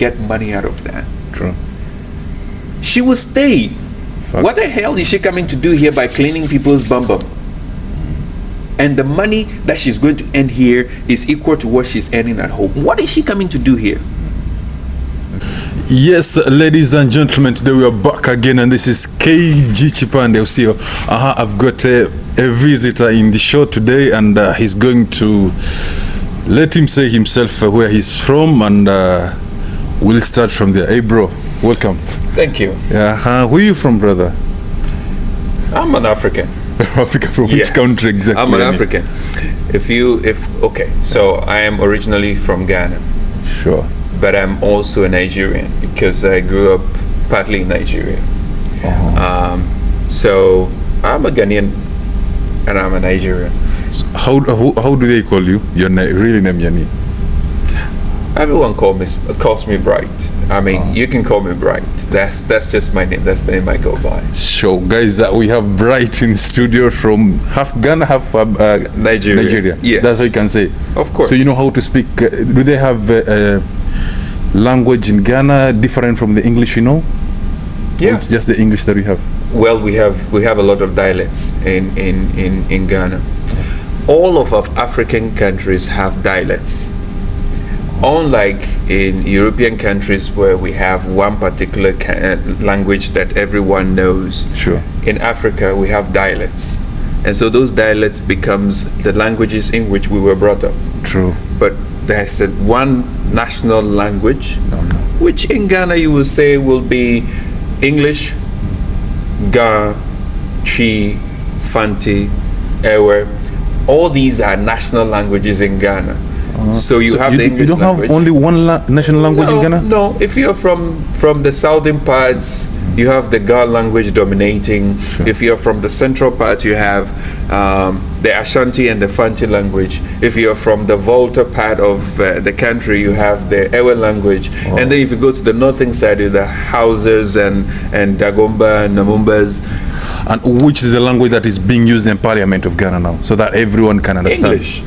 get money out of that. True. She will stay. Fact. What the hell is she coming to do here by cleaning people's bum? And the money that she's going to earn here is equal to what she's earning at home. What is she coming to do here? Yes, ladies and gentlemen, today we are back again, and this is KG Chipande. See, I've got a visitor in the show today, and he's going to let him say himself where he's from, and we'll start from there. Hey, bro, welcome. Thank you. Yeah, where are you from, brother? I'm an African. Africa, from Yes. which country exactly? I'm an African. So I am originally from Ghana. Sure. But I'm also a Nigerian because I grew up partly in Nigeria. So I'm a Ghanaian and I'm a Nigerian. So how do they call you? Your really name, Yani? Everyone calls me Bright. I mean, you can call me Bright. That's just my name. That's the name I go by. So, guys, we have Bright in studio from half Ghana, half Nigeria. Yes. That's what you can say. Of course. So you know how to speak. Do they have language in Ghana different from the English? You know? Yeah. Or it's just the English that we have. Well, we have a lot of dialects in Ghana. All of our African countries have dialects. Unlike in European countries where we have one particular language that everyone knows. Sure. In Africa, we have dialects. And so those dialects becomes the languages in which we were brought up. True. But there's one national language, which in Ghana you will say will be English, Ga, Chi, Fanti, Ewe. All these are national languages in Ghana. So you have the English language. You don't language. have only one national language in Ghana? No, if you're from the southern parts, you have the Ga language dominating. Sure. If you're from the central part, you have the Ashanti and the Fanti language. If you're from the Volta part of the country, you have the Ewe language. Wow. And then if you go to the northern side, you have the Hausas and Dagomba and Namumbas. And which is the language that is being used in Parliament of Ghana now, so that everyone can understand? English.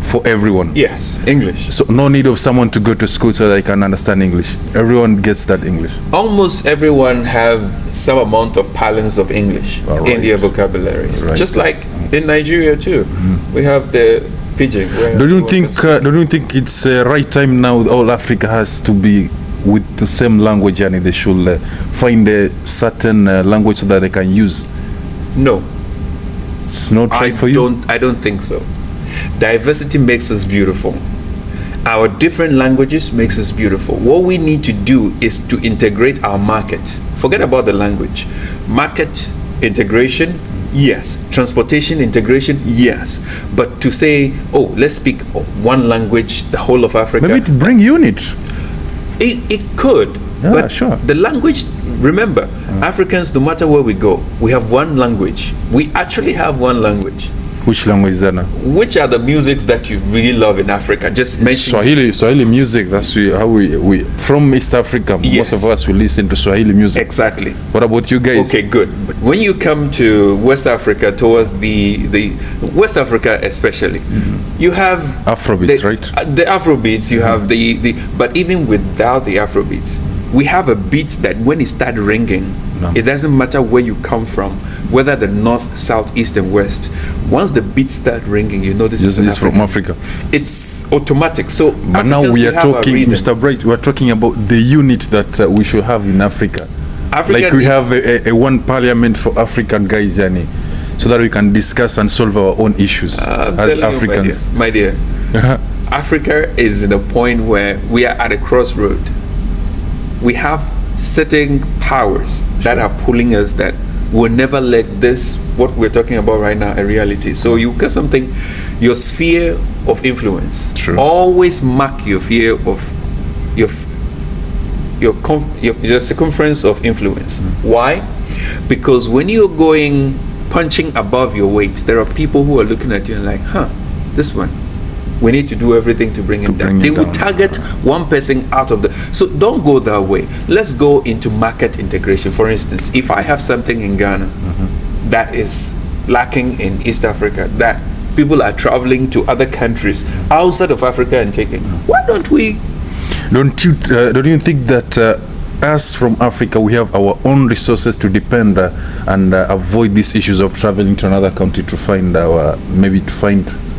For everyone? Yes, English. So no need of someone to go to school so they can understand English. Everyone gets that English. Almost everyone have some amount of parlance of English in their vocabularies. Right. Just like in Nigeria too, we have the pidgin. Do you think it's right time now all Africa has to be with the same language, and they should find a certain language so that they can use? No. It's not right for you? I don't think so. Diversity makes us beautiful. Our different languages makes us beautiful. What we need to do is to integrate our market. Forget about the language. Market integration, yes. Transportation integration, yes. But to say, oh, let's speak one language, the whole of Africa. Maybe to bring unit. It could. Yeah, but sure. The language, remember, Africans, no matter where we go, we have one language. We actually have one language. Which language is that now? Which are the musics that you really love in Africa? Just mention Swahili music. That's how we from East Africa. Yes. Most of us will listen to Swahili music. Exactly. What about you guys? Okay, good. But when you come to West Africa, towards the West Africa especially, you have Afrobeats, right? The Afrobeats. You have the. But even without the Afrobeats, we have a beat that when it starts ringing, it doesn't matter where you come from, whether the north, south, east, and west. Once the beats start ringing, you know this is from Africa. It's automatic. So, but now we are talking, Mr. Bright. We are talking about the unit that we should have in Africa. Like we have a one parliament for African guys, yani, so that we can discuss and solve our own issues as Africans. My dear, Africa is in a point where we are at a crossroad. We have certain powers that are pulling us that will never let this, what we're talking about right now, a reality. So you get something, your sphere of influence. True. Always mark your sphere of your circumference of influence. Why? Because when you're going punching above your weight, there are people who are looking at you and like, this one, we need to do everything to bring him down. They will target one person out of the. So don't go that way. Let's go into market integration. For instance, if I have something in Ghana that is lacking in East Africa, that people are traveling to other countries outside of Africa and taking, why don't we Don't you think that us from Africa, we have our own resources to depend and avoid these issues of traveling to another country to find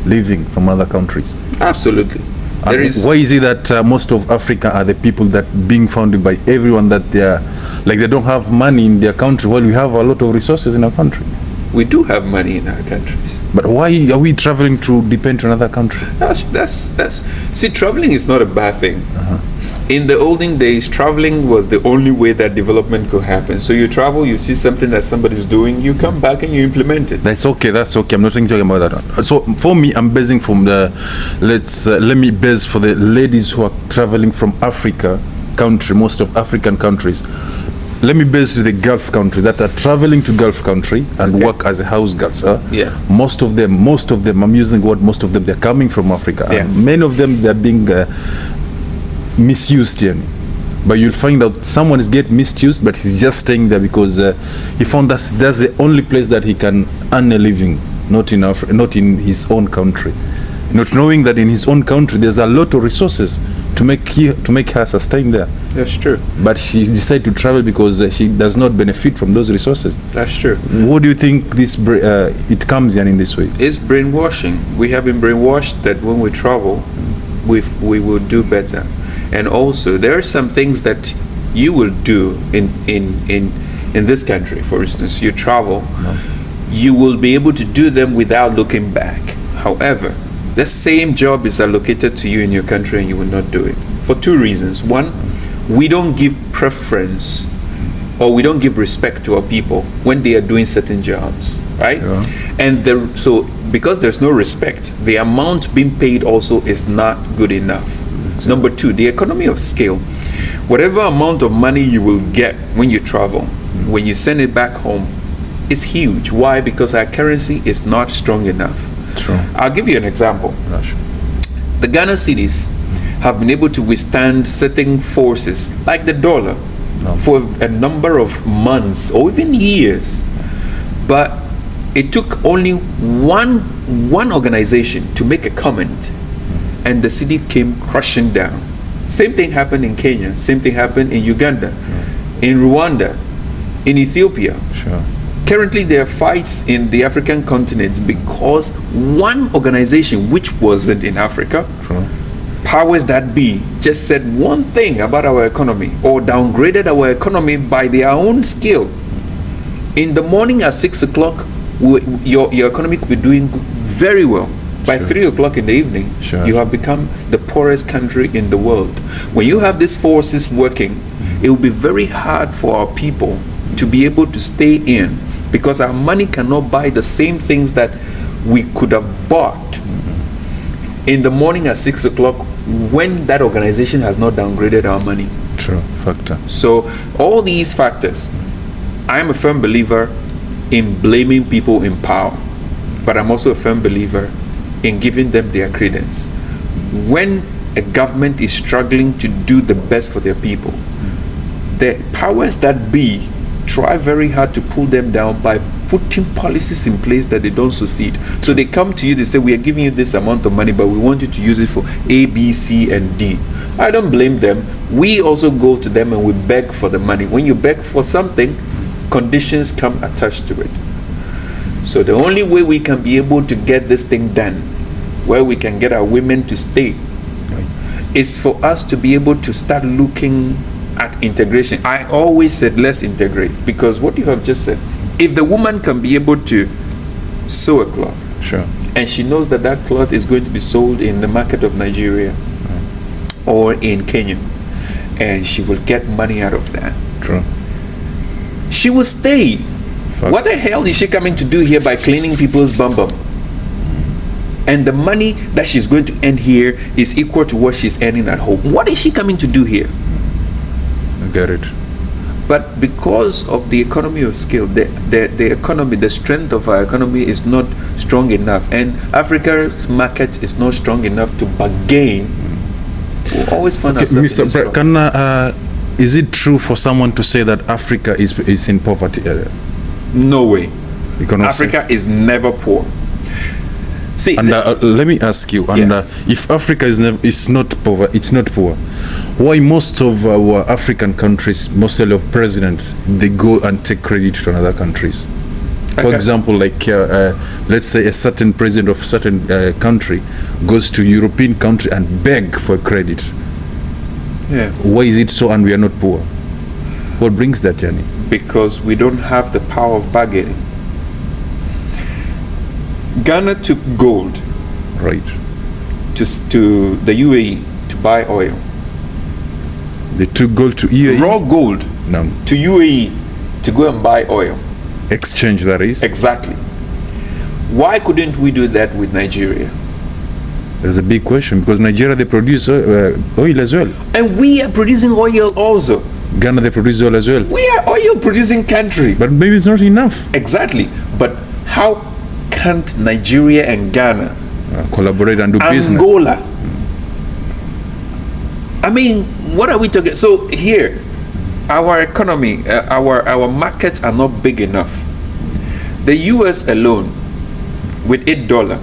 living from other countries? Absolutely. Why is it that most of Africa are the people that being founded by everyone that they don't have money in their country while we have a lot of resources in our country? We do have money in our countries. But why are we traveling to depend on another country? See, traveling is not a bad thing. In the olden days, traveling was the only way that development could happen. So you travel, you see something that somebody's doing, you come back and you implement it. That's okay. I'm not talking about that one. So for me, I'm basing from let me base for the ladies who are traveling from Africa country, most of African countries. Let me base with the Gulf country that are traveling to Gulf country and work as a house girls. Yeah. Most of them, I'm using the word most of them, they're coming from Africa. Yeah. And many of them, they're being misused here. But you'll find out someone is get misused, but he's just staying there because he found that's the only place that he can earn a living, not in his own country. Not knowing that in his own country there's a lot of resources to make her sustain there. That's true. But she decided to travel because she does not benefit from those resources. That's true. What do you think it comes in this way? It's brainwashing. We have been brainwashed that when we travel, we will do better. And also, there are some things that you will do in this country. For instance, you travel, you will be able to do them without looking back. However, the same job is allocated to you in your country and you will not do it. For two reasons. One, we don't give preference or we don't give respect to our people when they are doing certain jobs, right? Sure. And so because there's no respect, the amount being paid also is not good enough. Exactly. Number two, the economy of scale. Whatever amount of money you will get when you travel, when you send it back home, is huge. Why? Because our currency is not strong enough. True. I'll give you an example. Gosh. The Ghana cities have been able to withstand certain forces like the dollar for a number of months or even years. But it took only one organization to make a comment and the city came crashing down. Same thing happened in Kenya, same thing happened in Uganda, in Rwanda, in Ethiopia. Sure. Currently, there are fights in the African continent because one organization, which wasn't in Africa, True. powers that be, just said one thing about our economy or downgraded our economy by their own skill. In the morning at 6 o'clock, your economy could be doing very well. By Sure. 3 o'clock in the evening, Sure. you have become the poorest country in the world. When you have these forces working, it will be very hard for our people to be able to stay in because our money cannot buy the same things that we could have bought in the morning at 6 o'clock when that organization has not downgraded our money. True. Factor. So all these factors, I'm a firm believer in blaming people in power, but I'm also a firm believer in giving them their credence. When a government is struggling to do the best for their people, the powers that be try very hard to pull them down by putting policies in place that they don't succeed. So they come to you, they say, we are giving you this amount of money, but we want you to use it for A, B, C, and D. I don't blame them. We also go to them and we beg for the money. When you beg for something, conditions come attached to it. So the only way we can be able to get this thing done, where we can get our women to stay, is for us to be able to start looking at integration. I always said let's integrate because what you have just said, if the woman can be able to sew a cloth, Sure. and she knows that that cloth is going to be sold in the market of Nigeria or in Kenya, and she will get money out of that, True. she will stay. Fact. What the hell is she coming to do here by cleaning people's bum? And the money that she's going to earn here is equal to what she's earning at home. What is she coming to do here? I get it. But because of the economy of scale, the economy, the strength of our economy is not strong enough, and Africa's market is not strong enough to bargain. We'll always find ourselves in this problem. Is it true for someone to say that Africa is in poverty area? No way. You cannot Africa is never poor. See, And let me ask you, if Africa is not poor, Why most of our African countries, mostly of presidents, they go and take credit to other countries? For Okay. example, like let's say a certain president of a certain country goes to European country and beg for credit. Yeah. Why is it so and we are not poor? What brings that, Yani? Because we don't have the power of bargaining. Ghana took gold Right. to the UAE to buy oil. They took gold to UAE. Raw gold No. to UAE to go and buy oil. Exchange, that is. Exactly. Why couldn't we do that with Nigeria? There's a big question because Nigeria, they produce oil as well. And we are producing oil also. Ghana, they produce oil as well. We are oil producing country. But maybe it's not enough. Exactly. But how can't Nigeria and Ghana, Collaborate and do business. Angola? I mean, what are we talking? So here, our economy, our markets are not big enough. The US alone, with $8,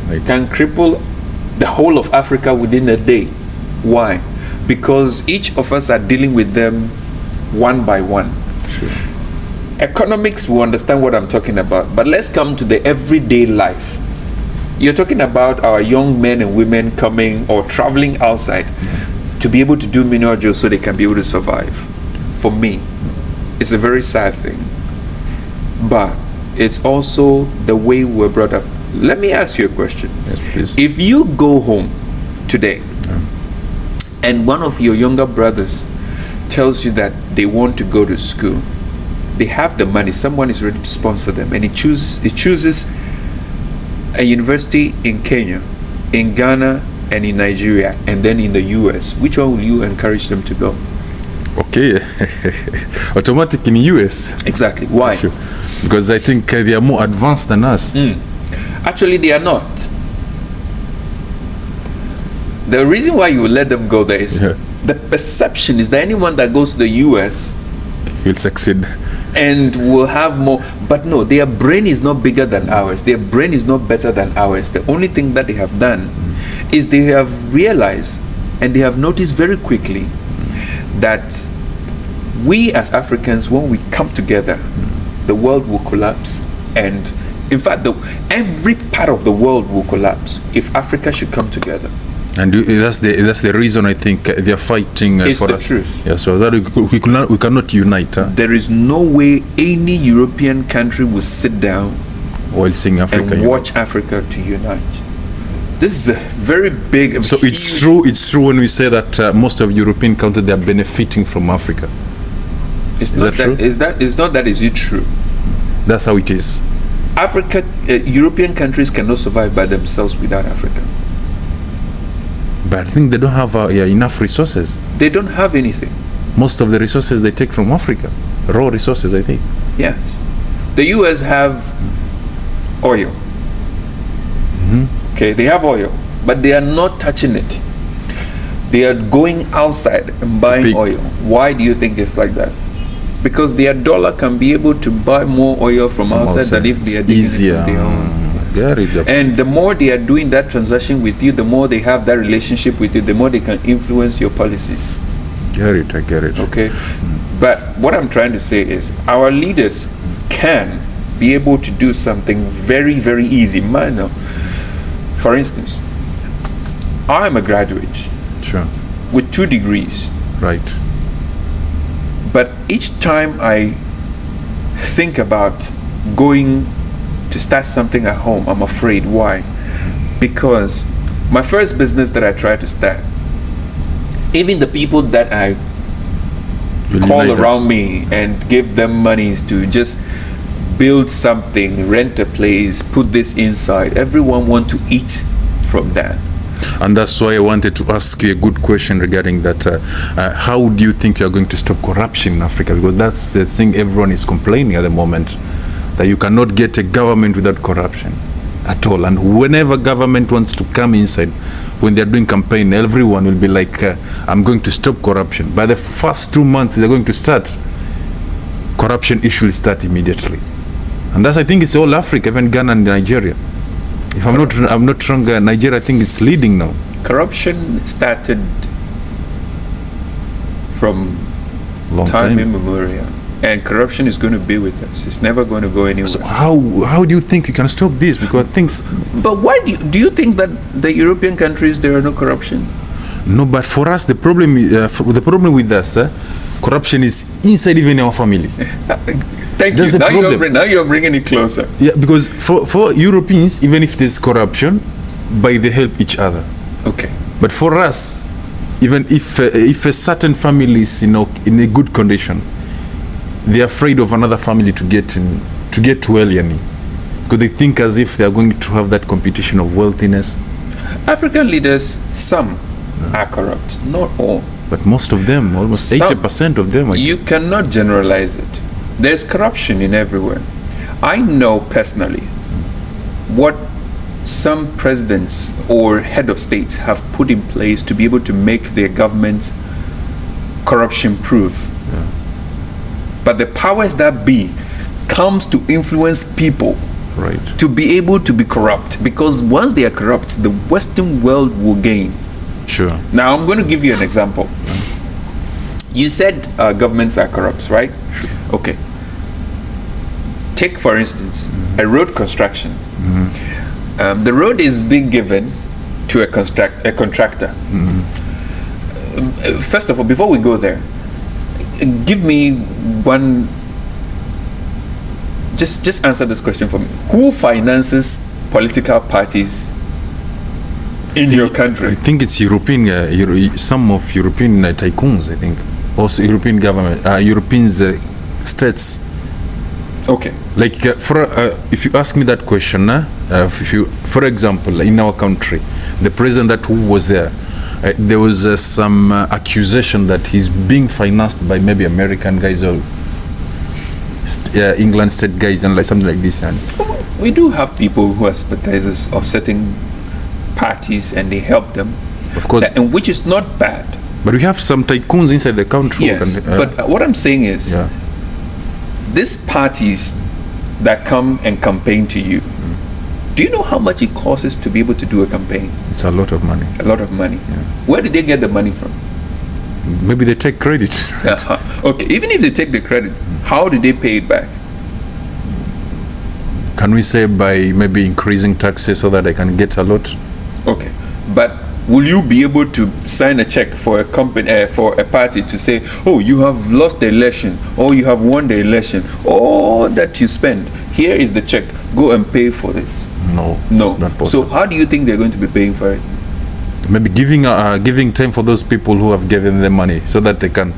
Right. can cripple the whole of Africa within a day. Why? Because each of us are dealing with them one by one. Sure. Economics will understand what I'm talking about, but let's come to the everyday life. You're talking about our young men and women coming or traveling outside to be able to do menial jobs so they can be able to survive. For me, it's a very sad thing, but it's also the way we're brought up. Let me ask you a question. Yes, please. If you go home today and one of your younger brothers tells you that they want to go to school, they have the money, someone is ready to sponsor them, and he chooses a university in Kenya, in Ghana, and in Nigeria, and then in the US, which one will you encourage them to go? Okay. Automatic in US. Exactly. Why? Sure. Because I think they are more advanced than us. Actually, they are not. The reason why you will let them go there is Yeah. the perception is that anyone that goes to the US He'll succeed. and will have more, but no, their brain is not bigger than ours, their brain is not better than ours. The only thing that they have done is they have realized and they have noticed very quickly that we as Africans, when we come together, the world will collapse. And in fact, every part of the world will collapse if Africa should come together. And that's the reason I think they are fighting It's for the us. truth. Yeah, so that we cannot unite. There is no way any European country will sit down While seeing Africa. and watch Africa to unite. This is a very big. So it's true. It's true when we say that most of European countries they are benefiting from Africa. It's Is not that true? It's not that. Is it true? That's how it is. Africa, European countries cannot survive by themselves without Africa. But I think they don't have enough resources. They don't have anything. Most of the resources they take from Africa, raw resources, I think. Yes, the US have oil. Okay, they have oil, but they are not touching it. They are going outside and buying Big. oil. Why do you think it's like that? Because their dollar can be able to buy more oil from outside than if they are It's doing easier. it from their own. Very good. And the more they are doing that transaction with you, the more they have that relationship with you, the more they can influence your policies. Get it, I get it. Okay? But what I'm trying to say is our leaders can be able to do something very, very easy, minor. For instance, I am a graduate Sure. with 2 degrees, Right. but each time I think about going to start something at home, I'm afraid. Why? Because my first business that I tried to start, even the people that I You'll call unite them. around me and give them monies to just build something, rent a place, put this inside, everyone want to eat from that. And that's why I wanted to ask you a good question regarding that. How do you think you are going to stop corruption in Africa? Because that's the thing everyone is complaining at the moment, that you cannot get a government without corruption at all. And whenever government wants to come inside, when they're doing campaign, everyone will be like, I'm going to stop corruption. By the first 2 months they're going to start, corruption issue will start immediately. And that's, I think it's all Africa, even Ghana and Nigeria. If I'm not wrong, Nigeria, I think it's leading now. Corruption started from Long time time. immemorial. And corruption is going to be with us. It's never going to go anywhere. So how do you think you can stop this? Because things. But why do you think that the European countries there are no corruption? No, but for us the problem with us, corruption is inside even our family. Thank That's you. the problem. Now you're bringing it closer. Yeah, because for Europeans, even if there's corruption, by they help each other. Okay. But for us, even if a certain family is in a good condition, they're afraid of another family to get well, yani, because they think as if they are going to have that competition of wealthiness. African leaders, some are corrupt, not all. But most of them, almost Some. 80% of them, You cannot generalize it. There's corruption in everywhere. I know personally what some presidents or head of states have put in place to be able to make their governments corruption proof. But the powers that be comes to influence people right? to be able to be corrupt, because once they are corrupt, the Western world will gain. Sure. Now I'm going to give you an example. You said governments are corrupt, right? Okay. Take for instance a road construction. The road is being given to a contractor. First of all, before we go there, give me one. Just answer this question for me. Who finances political parties in your country? I think it's European, some of European tycoons, I think. Also European government, European states. Okay. Like, if you ask me that question, for example, in our country, the president that who was there was some accusation that he's being financed by maybe American guys or England state guys and like something like this. And we do have people who are sympathizers of certain parties and they help them, of course, and which is not bad. but we have some tycoons inside the country. Yes, but what I'm saying is, these parties that come and campaign to you, do you know how much it costs to be able to do a campaign? It's a lot of money. A lot of money. Where did they get the money from? Maybe they take credit. Okay, even if they take the credit, how do they pay it back? Can we say by maybe increasing taxes so that they can get a lot? Okay, but will you be able to sign a check for a company, for a party to say, oh, you have lost the election, or you have won the election, all that you spend, here is the check, go and pay for it? No, No. it's not possible. So how do you think they're going to be paying for it? Maybe giving time for those people who have given them money so that they can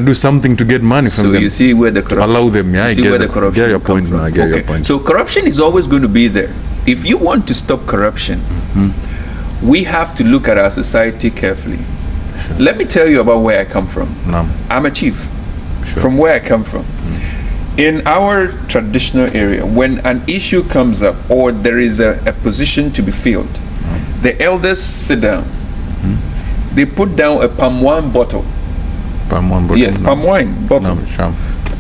do something to get money from So them. you see where the corruption, Allow them, yeah, I see get where the it. corruption Get your will come point, from. I get your point. So corruption is always going to be there. If you want to stop corruption, we have to look at our society carefully. Let me tell you about where I come from. No. I'm a chief. Sure. From where I come from. In our traditional area, when an issue comes up or there is a position to be filled, the elders sit down. They put down a palm wine bottle. Palm wine bottle. Yes, palm wine bottle. No, sure.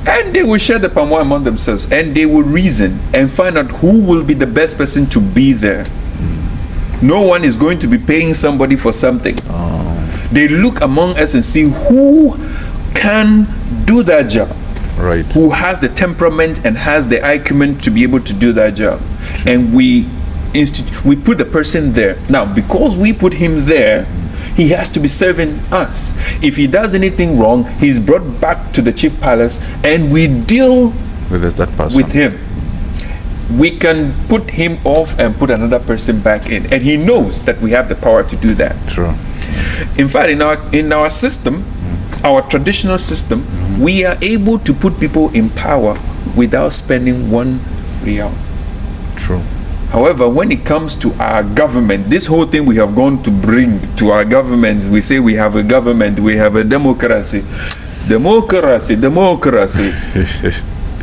And they will share the palm wine among themselves, and they will reason and find out who will be the best person to be there. No one is going to be paying somebody for something. They look among us and see who can do that job. Right. Who has the temperament and has the acumen to be able to do that job. And we put the person there. Now, because we put him there, he has to be serving us. If he does anything wrong, he's brought back to the chief palace and we deal With that person. with him. We can put him off and put another person back in. And he knows that we have the power to do that. True. In fact, in our system, our traditional system, we are able to put people in power without spending one real. True. However, when it comes to our government, this whole thing we have gone to bring to our governments, we say we have a government, we have a democracy. Democracy.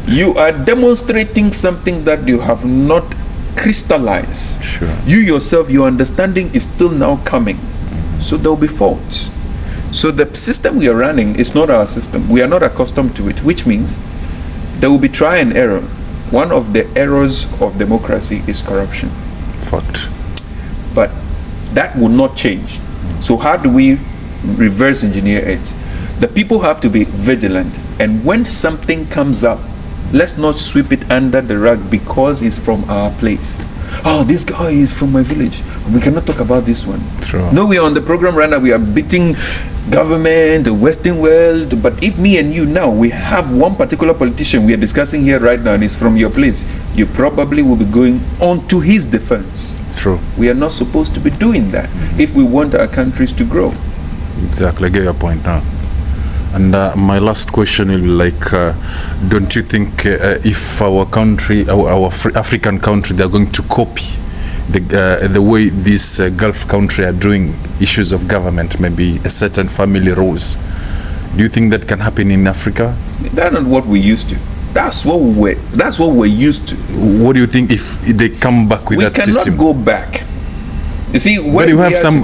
You are demonstrating something that you have not crystallized. Sure. You yourself, your understanding is still now coming. So there will be faults. So the system we are running is not our system. We are not accustomed to it, which means there will be try and error. One of the errors of democracy is corruption. Fact. But that will not change. So how do we reverse engineer it. The people have to be vigilant, and when something comes up, let's not sweep it under the rug because it's from our place. Oh, this guy is from my village. We cannot talk about this one. Sure. No, we are on the program right now. We are beating government, the Western world. But if me and you now, we have one particular politician we are discussing here right now, and it's from your place, you probably will be going on to his defense. True. We are not supposed to be doing that if we want our countries to grow. Exactly, I get your point now. And my last question will be like, don't you think if our country, our African country, they're going to copy the way these Gulf country are doing issues of government, maybe a certain family rules? Do you think that can happen in Africa? That's not what we used to. That's what we're used to. What do you think if they come back with that system? We cannot go back. You see, when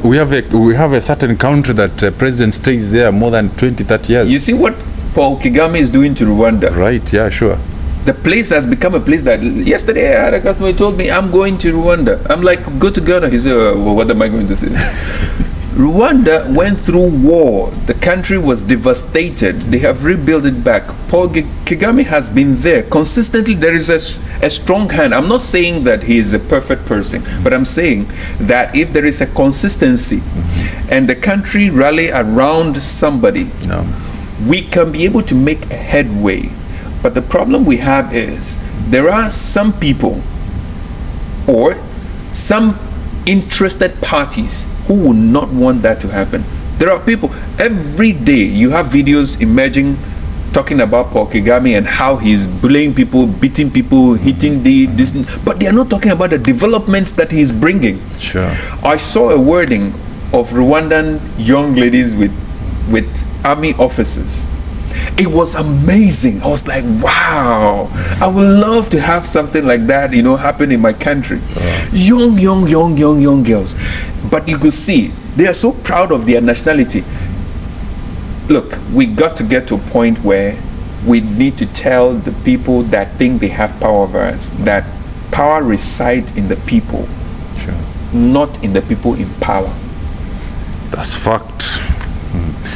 we have a certain country that president stays there more than 20-30 years. You see what Paul Kagame is doing to Rwanda? Right, yeah, sure. The place has become a place that, yesterday I had a customer who told me, I'm going to Rwanda. I'm like, go to Ghana. He said, well, what am I going to say? Rwanda went through war. The country was devastated. They have rebuilt it back. Paul Kagame has been there consistently. There is a strong hand. I'm not saying that he is a perfect person, but I'm saying that if there is a consistency and the country rally around somebody, we can be able to make a headway. But the problem we have is there are some people or some interested parties who would not want that to happen. There are people, every day you have videos emerging talking about Paul Kagame and how he's bullying people, beating people, hitting this, but they are not talking about the developments that he's bringing. Sure. I saw a wording of Rwandan young ladies with army officers. It was amazing. I was like, wow, I would love to have something like that, happen in my country. Young girls. But you could see, they are so proud of their nationality. Look, we got to get to a point where we need to tell the people that think they have power over us, that power resides in the people, sure, not in the people in power. That's fact.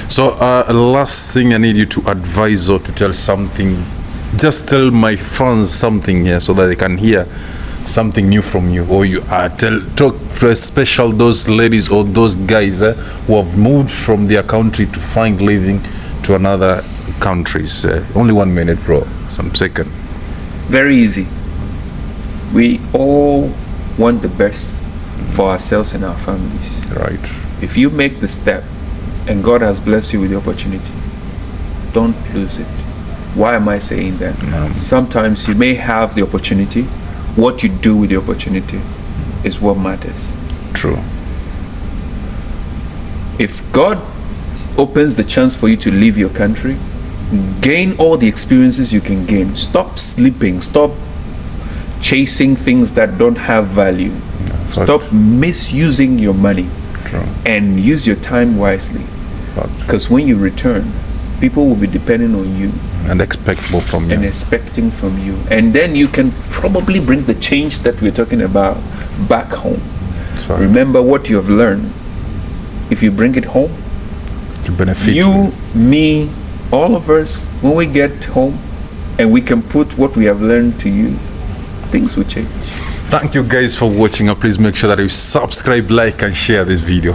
So last thing I need you to advise or to tell something. Just tell my fans something here so that they can hear something new from you, or you talk to especially those ladies or those guys who have moved from their country to find living to another countries. Only 1 minute, bro. Some second. Very easy. We all want the best for ourselves and our families. Right. If you make the step and God has blessed you with the opportunity, don't lose it. Why am I saying that? Sometimes you may have the opportunity. What you do with the opportunity is what matters. True. If God opens the chance for you to leave your country, gain all the experiences you can gain. Stop sleeping. Stop chasing things that don't have value. Stop misusing your money. True. And use your time wisely. Because when you return, people will be depending on you and expect more from you, and expecting from you, and then you can probably bring the change that we're talking about back home. Right. Remember what you have learned. If you bring it home, to benefit you, me, all of us, when we get home and we can put what we have learned to use, things will change. Thank you guys for watching. Please make sure that you subscribe, like and share this video.